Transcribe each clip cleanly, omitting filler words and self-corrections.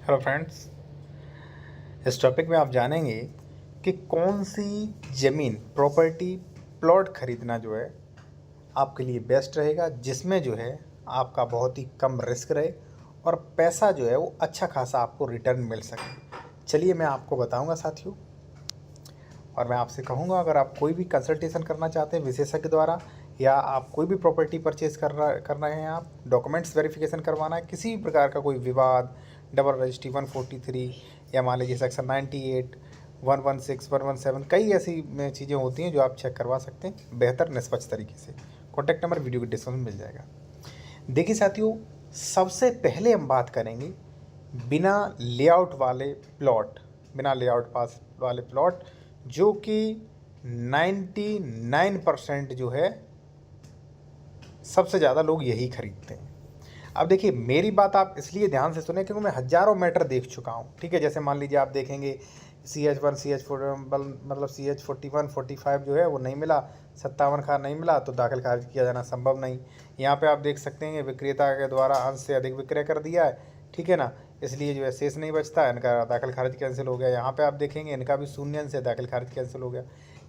Hello friends, इस topic में आप जानेंगे कि कौन सी ज़मीन प्रॉपर्टी प्लॉट खरीदना जो है आपके लिए बेस्ट रहेगा, जिसमें जो है आपका बहुत ही कम रिस्क रहे और पैसा जो है वो अच्छा खासा आपको रिटर्न मिल सके। चलिए मैं आपको बताऊंगा साथियों, और मैं आपसे कहूँगा अगर आप कोई भी कंसल्टेशन करना चाहते हैं विशेषज्ञ द्वारा, या आप कोई भी प्रॉपर्टी परचेज कर रहे हैं, आप डॉक्यूमेंट्स वेरिफिकेशन करवाना है, किसी भी प्रकार का कोई विवाद, डबल रजिस्ट्री 143 या मान लीजिए सेक्शन 98, 116, 117, कई ऐसी चीज़ें होती हैं जो आप चेक करवा सकते हैं बेहतर निष्पक्ष तरीके से। कॉन्टैक्ट नंबर वीडियो के डिस्क्रिप्शन में मिल जाएगा। देखिए साथियों, सबसे पहले हम बात करेंगे बिना लेआउट वाले प्लॉट, बिना लेआउट पास वाले प्लॉट, जो कि 99% जो है सबसे ज़्यादा लोग यही खरीदते हैं। अब देखिए, मेरी बात आप इसलिए ध्यान से सुने क्योंकि मैं हज़ारों मैटर देख चुका हूँ। ठीक है, जैसे मान लीजिए आप देखेंगे CH1 CH4 मतलब CH41 45 जो है वो नहीं मिला, 57 का नहीं मिला तो दाखिल खारिज किया जाना संभव नहीं। यहाँ पे आप देख सकते हैं विक्रेता के द्वारा अंश से अधिक विक्रय कर दिया है, ठीक है ना, इसलिए जो है शेष नहीं बचता, इनका दाखिल खारिज कैंसिल हो गया। यहाँ पे आप देखेंगे इनका भी शून्य अंश से दाखिल खारिज कैंसिल हो गया।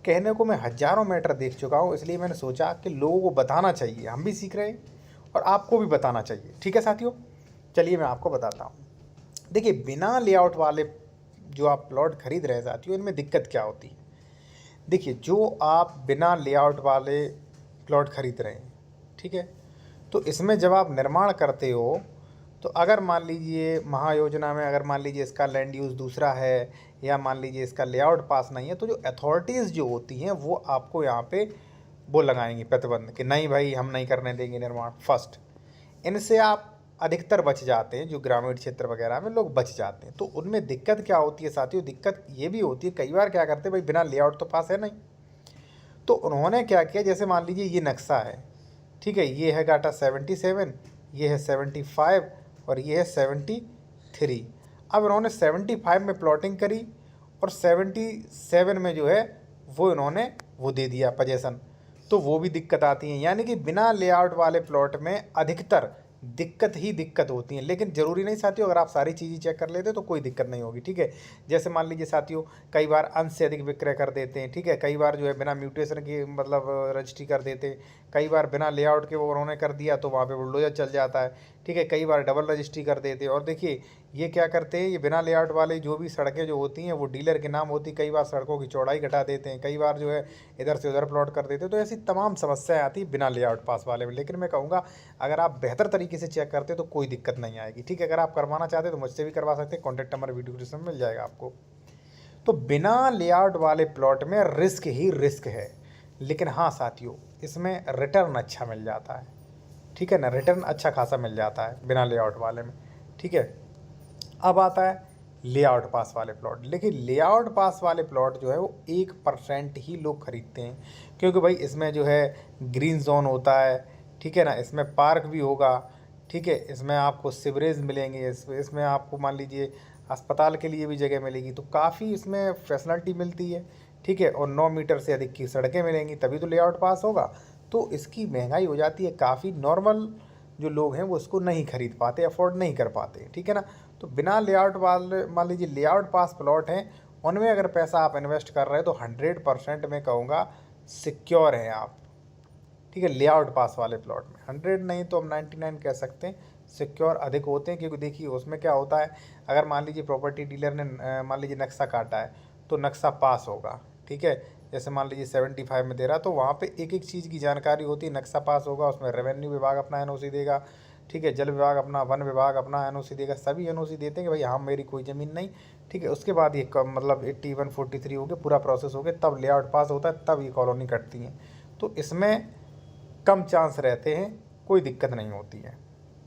कहने को मैं हज़ारों मैटर देख चुका हूँ, इसलिए मैंने सोचा कि लोगों को बताना चाहिए, हम भी सीख रहे हैं और आपको भी बताना चाहिए। ठीक है साथियों, चलिए मैं आपको बताता हूँ। देखिए, बिना लेआउट वाले जो आप प्लॉट खरीद रहे हैं साथियों, इनमें दिक्कत क्या होती है। देखिए, जो आप बिना लेआउट वाले प्लॉट खरीद रहे हैं, ठीक है, तो इसमें जब आप निर्माण करते हो तो अगर मान लीजिए महायोजना में अगर मान लीजिए इसका लैंड यूज़ दूसरा है, या मान लीजिए इसका लेआउट पास नहीं है, तो जो अथॉरिटीज़ जो होती हैं वो आपको यहाँ पे वो लगाएंगी प्रतिबंध कि नहीं भाई, हम नहीं करने देंगे निर्माण। फर्स्ट, इनसे आप अधिकतर बच जाते हैं, जो ग्रामीण क्षेत्र वगैरह में लोग बच जाते हैं। तो उनमें दिक्कत क्या होती है साथियों, दिक्कत ये भी होती है कई बार क्या करते हैं भाई, बिना लेआउट तो पास है नहीं, तो उन्होंने क्या किया, जैसे मान लीजिए ये नक्शा है, ठीक है, ये है गाटा 77, ये है 75 और ये है 73। अब इन्होंने 75 में प्लॉटिंग करी और 77 में जो है वो इन्होंने वो दे दिया पोजेसन, तो वो भी दिक्कत आती है। यानी कि बिना लेआउट वाले प्लॉट में अधिकतर दिक्कत ही दिक्कत होती है। लेकिन ज़रूरी नहीं साथियों, अगर आप सारी चीज़ें चेक कर लेते तो कोई दिक्कत नहीं होगी। ठीक है, जैसे मान लीजिए साथियों, कई बार अंश से अधिक विक्रय कर देते हैं, ठीक है, कई बार जो है बिना म्यूटेशन की मतलब रजिस्ट्री कर देते हैं, कई बार बिना लेआउट के वो उन्होंने कर दिया तो वहाँ पे बुलडोजर चल जाता है, ठीक है, कई बार डबल रजिस्ट्री कर देते हैं। और देखिए ये क्या करते हैं, ये बिना लेआउट वाले जो भी सड़कें जो होती हैं वो डीलर के नाम होती, कई बार सड़कों की चौड़ाई घटा देते हैं, कई बार जो है इधर से उधर प्लॉट कर देते हैं। तो ऐसी तमाम समस्याएं आती है बिना लेआउट पास वाले में। लेकिन मैं कहूँगा अगर आप बेहतर तरीके से चेक करते तो कोई दिक्कत नहीं आएगी। ठीक है, अगर आप करवाना चाहते तो मुझसे भी करवा सकते हैं, कॉन्टैक्ट नंबर वीडियो डिस्क्रिप्शन में मिल जाएगा आपको। तो बिना लेआउट वाले प्लॉट में रिस्क ही रिस्क है, लेकिन हाँ साथियों, इसमें रिटर्न अच्छा मिल जाता है। ठीक है ना, रिटर्न अच्छा खासा मिल जाता है बिना लेआउट वाले में। ठीक है, अब आता है लेआउट पास वाले प्लॉट। लेकिन लेआउट पास वाले प्लॉट जो है वो 1% ही लोग खरीदते हैं, क्योंकि भाई इसमें जो है ग्रीन जोन होता है, ठीक है ना, इसमें पार्क भी होगा, ठीक है, इसमें आपको सिवरेज मिलेंगे, इसमें आपको मान लीजिए अस्पताल के लिए भी जगह मिलेगी, तो काफ़ी इसमें फैसिलिटी मिलती है। ठीक है, और 9 मीटर से अधिक की सड़कें मिलेंगी, तभी तो लेआउट पास होगा। तो इसकी महंगाई हो जाती है काफ़ी, नॉर्मल जो लोग हैं वो इसको नहीं खरीद पाते, अफोर्ड नहीं कर पाते। ठीक है ना, तो बिना लेआउट वाले मान लीजिए लेआउट पास प्लॉट हैं, उनमें अगर पैसा आप इन्वेस्ट कर रहे हैं तो 100% मैं कहूँगा सिक्योर हैं आप। ठीक है, लेआउट पास वाले प्लॉट में 100 नहीं तो हम 99 कह सकते हैं, सिक्योर अधिक होते हैं। क्योंकि देखिए उसमें क्या होता है, अगर मान लीजिए प्रॉपर्टी डीलर ने मान लीजिए नक्शा काटा है तो नक्शा पास होगा। ठीक है, जैसे मान लीजिए 75 में दे रहा तो वहाँ पे एक एक चीज़ की जानकारी होती है, नक्शा पास होगा, उसमें रेवेन्यू विभाग अपना एनओसी देगा, ठीक है, जल विभाग अपना, वन विभाग अपना एनओसी देगा, सभी एनओसी देते हैं कि भाई हाँ मेरी कोई ज़मीन नहीं। ठीक है, उसके बाद ये मतलब 81 43 हो गया, पूरा प्रोसेस हो गया, तब लेआउट पास होता है, तब ये कॉलोनी कटती हैं। तो इसमें कम चांस रहते हैं, कोई दिक्कत नहीं होती है।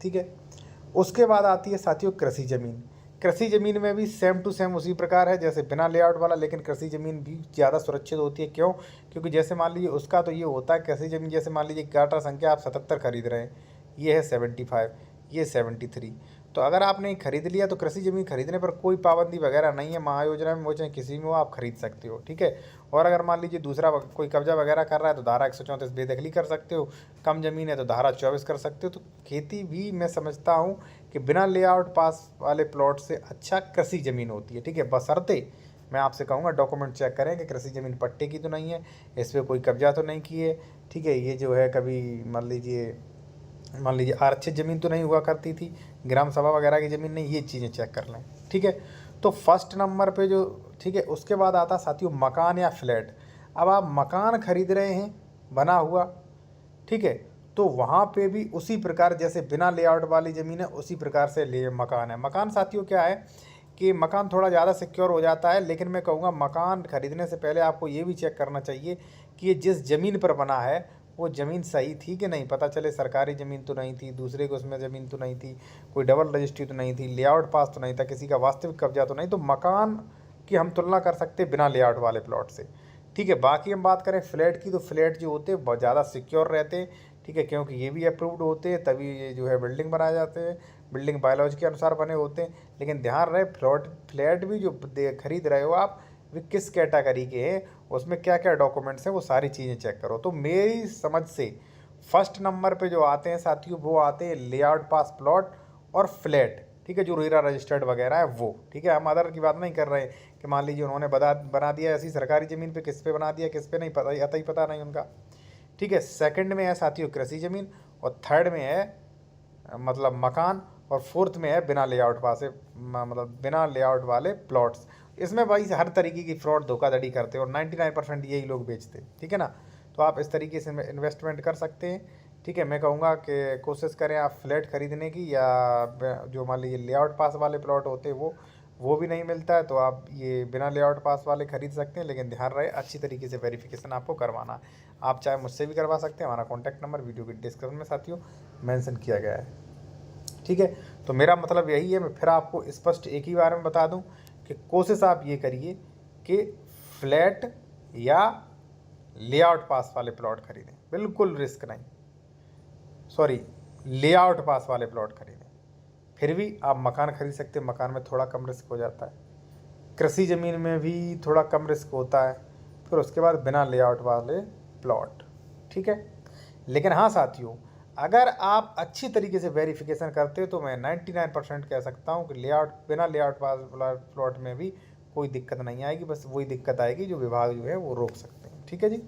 ठीक है, उसके बाद आती है साथियों कृषि ज़मीन। कृषि ज़मीन में भी सेम टू सेम उसी प्रकार है जैसे बिना लेआउट वाला, लेकिन कृषि ज़मीन भी ज़्यादा सुरक्षित होती है। क्यों? क्योंकि जैसे मान लीजिए उसका तो ये होता है कृषि ज़मीन, जैसे मान लीजिए गाटा संख्या आप 77 खरीद रहे हैं, ये है 75, ये 73, तो अगर आपने खरीद लिया तो कृषि ज़मीन खरीदने पर कोई पाबंदी वगैरह नहीं है, महायोजना में वो चाहे किसी में हो आप खरीद सकते हो, ठीक है। और अगर मान लीजिए दूसरा कोई कब्जा वगैरह कर रहा है तो धारा 134 बेदखली कर सकते हो, कम ज़मीन है तो धारा 24 कर सकते हो। तो खेती भी मैं समझता हूँ कि बिना लेआउट पास वाले प्लॉट से अच्छा कृषि ज़मीन होती है, ठीक है। बशर्ते मैं आपसे कहूँगा डॉक्यूमेंट चेक करें कि कृषि ज़मीन पट्टे की तो नहीं है, इस पर कोई कब्जा तो नहीं की है, ठीक है। ये जो है कभी मान लीजिए आरक्षित ज़मीन तो नहीं हुआ करती थी, ग्राम सभा वगैरह की ज़मीन नहीं, ये चीज़ें चेक कर लें, ठीक है। तो फर्स्ट नंबर पे जो, ठीक है, उसके बाद आता साथियों मकान या फ्लैट। अब आप मकान खरीद रहे हैं बना हुआ, ठीक है, तो वहाँ पे भी उसी प्रकार जैसे बिना लेआउट वाली ज़मीन है उसी प्रकार से ले मकान है। मकान साथियों क्या है कि मकान थोड़ा ज़्यादा सिक्योर हो जाता है, लेकिन मैं कहूँगा मकान खरीदने से पहले आपको ये भी चेक करना चाहिए कि ये जिस ज़मीन पर बना है वो ज़मीन सही थी कि नहीं। पता चले सरकारी ज़मीन तो नहीं थी, दूसरे को उसमें ज़मीन तो नहीं थी, कोई डबल रजिस्ट्री तो नहीं थी, लेआउट पास तो नहीं था, किसी का वास्तविक कब्जा तो नहीं। तो मकान की हम तुलना कर सकते हैं बिना लेआउट वाले प्लॉट से, ठीक है। बाकी हम बात करें फ्लैट की, तो फ्लैट जो होते हैं बहुत ज़्यादा सिक्योर रहते हैं, ठीक है, क्योंकि ये भी अप्रूव्ड होते हैं तभी ये जो है बिल्डिंग बनाए जाते हैं, बिल्डिंग बायोलॉजी के अनुसार बने होते हैं। लेकिन ध्यान रहे फ्लैट भी जो खरीद रहे हो आप, वे किस कैटेगरी के हैं, उसमें क्या क्या डॉक्यूमेंट्स हैं, वो सारी चीज़ें चेक करो। तो मेरी समझ से फर्स्ट नंबर पे जो आते हैं साथियों वो आते हैं लेआउट पास प्लॉट और फ्लैट, ठीक है, जो रेरा रजिस्टर्ड वगैरह है वो, ठीक है। हम अदर की बात नहीं कर रहे हैं कि मान लीजिए उन्होंने बना दिया ऐसी सरकारी ज़मीन पे, किस पे बना दिया किस पे नहीं, पता ही पता नहीं उनका, ठीक है। सेकंड में है साथियों कृषि ज़मीन, और थर्ड में है मतलब मकान, और फोर्थ में है बिना लेआउट पास है मतलब बिना लेआउट वाले प्लॉट्स। इसमें भाई हर तरीके की फ्रॉड धोखाधड़ी करते हैं और 99% यही लोग बेचते हैं, ठीक है ना। तो आप इस तरीके से इन्वेस्टमेंट कर सकते हैं, ठीक है। मैं कहूँगा कि कोशिश करें आप फ्लैट खरीदने की, या जो मान लीजिए लेआउट पास वाले प्लॉट होते हैं वो भी नहीं मिलता है तो आप ये बिना लेआउट पास वाले खरीद सकते हैं। लेकिन ध्यान रहे अच्छी तरीके से वेरिफिकेशन आपको करवाना है। आप चाहे मुझसे भी करवा सकते हैं, हमारा कॉन्टैक्ट नंबर वीडियो के डिस्क्रिप्शन में साथियों मेंशन किया गया है, ठीक है। तो मेरा मतलब यही है, मैं फिर आपको स्पष्ट एक ही बार में बता दूं कि कोशिश आप ये करिए कि फ्लैट या लेआउट पास वाले प्लॉट खरीदें, बिल्कुल रिस्क नहीं, सॉरी लेआउट पास वाले प्लॉट खरीदें। फिर भी आप मकान खरीद सकते हैं, मकान में थोड़ा कम रिस्क हो जाता है, कृषि ज़मीन में भी थोड़ा कम रिस्क होता है, फिर उसके बाद बिना लेआउट वाले प्लॉट, ठीक है। लेकिन हाँ साथियों, अगर आप अच्छी तरीके से वेरिफिकेशन करते हो तो मैं 99% कह सकता हूँ कि बिना लेआउट वाला प्लॉट में भी कोई दिक्कत नहीं आएगी। बस वही दिक्कत आएगी जो विभाग जो है वो रोक सकते हैं, ठीक है जी।